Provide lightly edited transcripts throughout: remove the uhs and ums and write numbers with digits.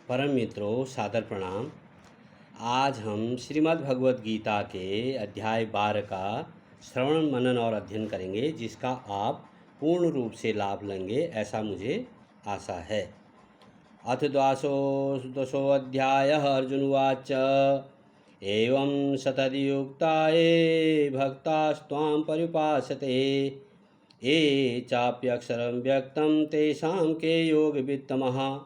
परम मित्रों, सादर प्रणाम। आज हम श्रीमद् भगवत गीता के अध्याय 12 का श्रवण मनन और अध्ययन करेंगे, जिसका आप पूर्ण रूप से लाभ लेंगे, ऐसा मुझे आशा है। अथ द्वादशोऽध्यायः। अर्जुनवाच एवं सततयुक्ता ये भक्तास्त्वां पर्युपासते ये चाप्यक्षरं व्यक्तं तेषां के योगवित्तमः।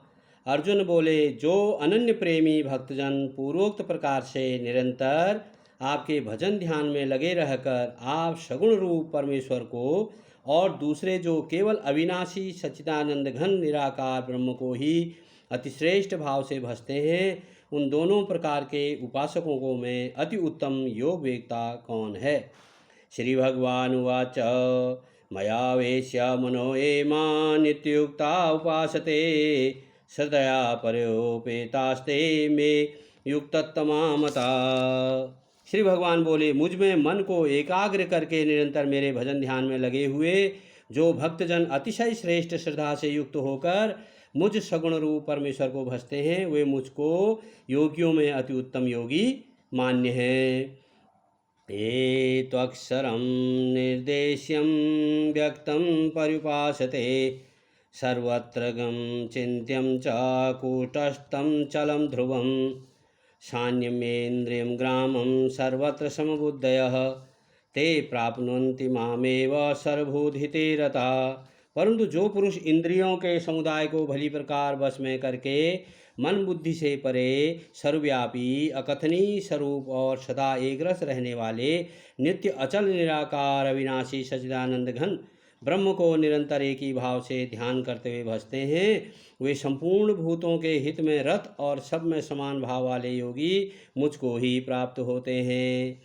अर्जुन बोले, जो अनन्य प्रेमी भक्तजन पूर्वोक्त प्रकार से निरंतर आपके भजन ध्यान में लगे रहकर आप सगुण रूप परमेश्वर को और दूसरे जो केवल अविनाशी सच्चिदानंद घन निराकार ब्रह्म को ही अतिश्रेष्ठ भाव से भजते हैं, उन दोनों प्रकार के उपासकों को मैं अति उत्तम योग वेत्ता कौन है। श्री भगवान उवाच मया वेश्य मनो ये मां नित्युक्ता उपासते सदया पर्योपेतास्ते मे युक्ततमा मता। श्री भगवान बोले, मुझ में मन को एकाग्र करके निरंतर मेरे भजन ध्यान में लगे हुए जो भक्तजन अतिशय श्रेष्ठ श्रद्धा से युक्त होकर मुझ सगुण रूप परमेश्वर को भजते हैं, वे मुझको योगियों में अति उत्तम योगी मान्य हैं। ये त्वक्षरं निर्देश्यं व्यक्तं पर्युपासते सर्वत्र गं चिन्त्यं च कूटस्थं चलं ध्रुवं सान्यमेन्द्रियं ग्रामं सर्वत्र समबुद्धयः ते प्राप्नुवन्ति मामेव सर्वभूतहिते रता। परंतु जो पुरुष इंद्रियों के समुदाय को भली प्रकार वश में करके मन बुद्धि से परे सर्वव्यापी अकथनीय स्वरूप और सदा एक रस रहने वाले नित्य अचल निराकार अविनाशी सच्चिदानंद घन ब्रह्म को निरंतर एक ही भाव से ध्यान करते हुए भजते हैं, वे संपूर्ण भूतों के हित में रत और सब में समान भाव वाले योगी मुझको ही प्राप्त होते हैं।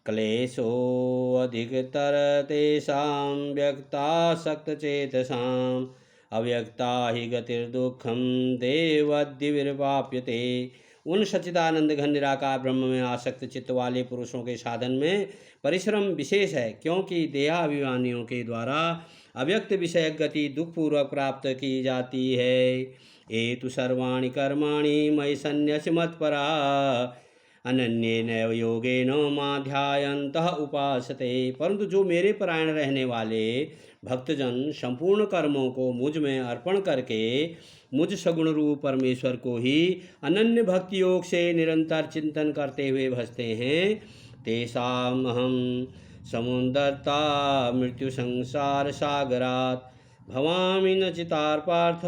क्लेशो अधिकतर तेषां व्यक्तासक्तचेतसाम् अव्यक्ता हि गतिर्दुःखं देवद्दिविर्वाप्यते। उन सच्चिदानंद घन निराकार ब्रह्म में आसक्त चित्त वाले पुरुषों के साधन में परिश्रम विशेष है, क्योंकि देहाभिमानियों के द्वारा अव्यक्त विषय गति दुखपूर्वक प्राप्त की जाती है। ये तो सर्वाणि कर्माणि मयि सन्न्यस्य मत्परा अनन्येन योगेन मां ध्यायन्तः उपासते। परंतु जो मेरे परायण रहने वाले भक्तजन संपूर्ण कर्मों को मुझ में अर्पण करके मुझ सगुण रूप परमेश्वर को ही अनन्य भक्ति योग से निरंतर चिंतन करते हुए भजते हैं, तेषामहं समुद्धर्ता मृत्यु संसार सागरात् भवामि न चितार्पार्थ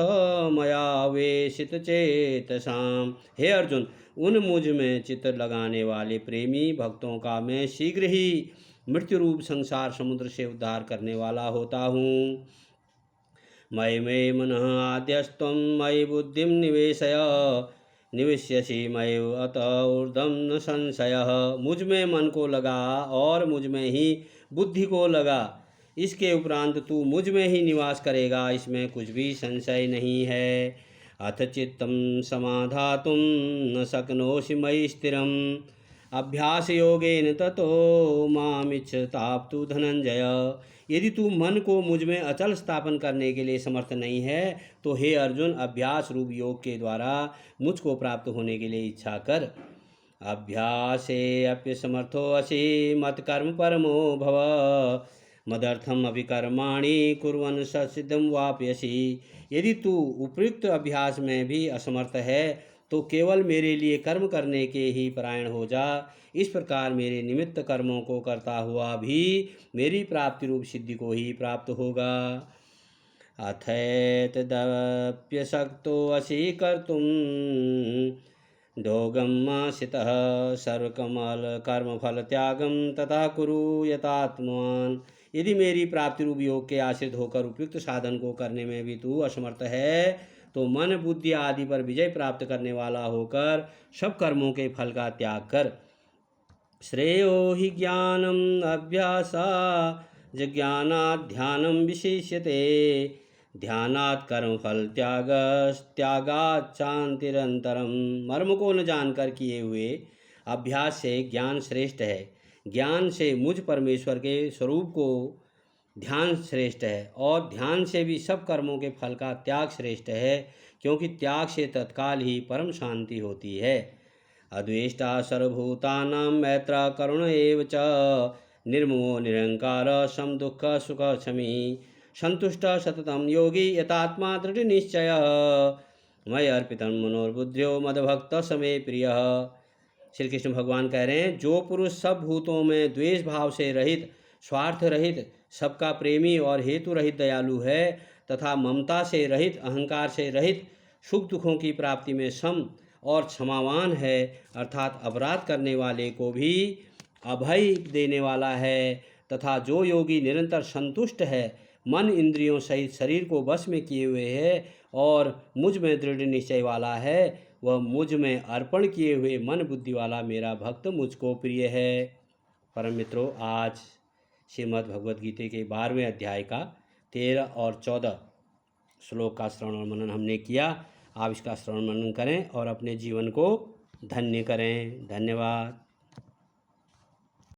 मया वेशित चेतसाम। हे अर्जुन, उन मुझ में चित्त लगाने वाले प्रेमी भक्तों का मैं शीघ्र ही मृत्यु रूप संसार समुद्र से उद्धार करने वाला होता हूँ। मयि मे मनः आद्यस्त्वं मयि बुद्धिं निवेशय निवेश्यसि मयि अत ऊर्ध्वं न संशयः। मुझ में मन को लगा और मुझ में ही बुद्धि को लगा, इसके उपरांत तू मुझ में ही निवास करेगा, इसमें कुछ भी संशय नहीं है। अथ चित्तं समाधातुं न शक्नोषि मयि स्थिरम् अभ्यास योगेन ततो मामिच्छताप्तु धनंजय। यदि तू मन को मुझ में अचल स्थापन करने के लिए समर्थ नहीं है, तो हे अर्जुन, अभ्यास रूप योग के द्वारा मुझको प्राप्त होने के लिए इच्छा कर। अभ्यासेऽप्यसमर्थो असि मत्कर्म परमो भव मदर्थम अभिकर्माणि कुर्वन् ससिद्धं वाप्यसि। यदि तू उपयुक्त अभ्यास में भी असमर्थ है, तो केवल मेरे लिए कर्म करने के ही परायण हो जा। इस प्रकार मेरे निमित्त कर्मों को करता हुआ भी मेरी प्राप्ति रूप सिद्धि को ही प्राप्त होगा। अथैतदप्यशक्तो असि कर्तुं दोगमासितः सर्वकमल कर्मफल त्यागं तथा कुरु यतात्मवान्। यदि मेरी प्राप्ति रूप योग के आश्रित होकर उपयुक्त साधन को करने में भी तू असमर्थ है, तो मन बुद्धि आदि पर विजय प्राप्त करने वाला होकर सब कर्मों के फल का त्याग कर। श्रेयो हि ज्ञानम अभ्यासा ज्ञानात् ध्यानं विशिष्यते ध्यानात् कर्म फल त्यागात् शांतिरंतरम। मर्म को न जानकर किए हुए अभ्यास से ज्ञान श्रेष्ठ है, ज्ञान से मुझ परमेश्वर के स्वरूप को ध्यान श्रेष्ठ है, और ध्यान से भी सब कर्मों के फल का त्याग श्रेष्ठ है, क्योंकि त्याग से तत्काल ही परम शांति होती है। अद्वेष्टा सर्वभूतानां मैत्र करुण एव च निर्ममो निरंकार सम दुःख सुख क्षमी संतुष्ट सततम योगी यतात्मा दृढ़ निश्चय मय अर्पितं मनोर्बुद्ध्यो मदभक्त समे प्रिय। श्री कृष्ण भगवान कह रहे हैं, जो पुरुष सब भूतों में द्वेष भाव से रहित, स्वार्थ रहित, सबका प्रेमी और हेतु रहित दयालु है तथा ममता से रहित, अहंकार से रहित, सुख दुखों की प्राप्ति में सम और क्षमावान है, अर्थात अपराध करने वाले को भी अभय देने वाला है, तथा जो योगी निरंतर संतुष्ट है, मन इंद्रियों सहित शरीर को वश में किए हुए है और मुझ में दृढ़ निश्चय वाला है, वह मुझ में अर्पण किए हुए मन बुद्धि वाला मेरा भक्त मुझको प्रिय है। परम मित्रों, आज श्रीमद् भगवद गीता के 12वें अध्याय का 13 और 14 श्लोक का श्रवण और मनन हमने किया। आप इसका श्रवण मनन करें और अपने जीवन को धन्य करें। धन्यवाद।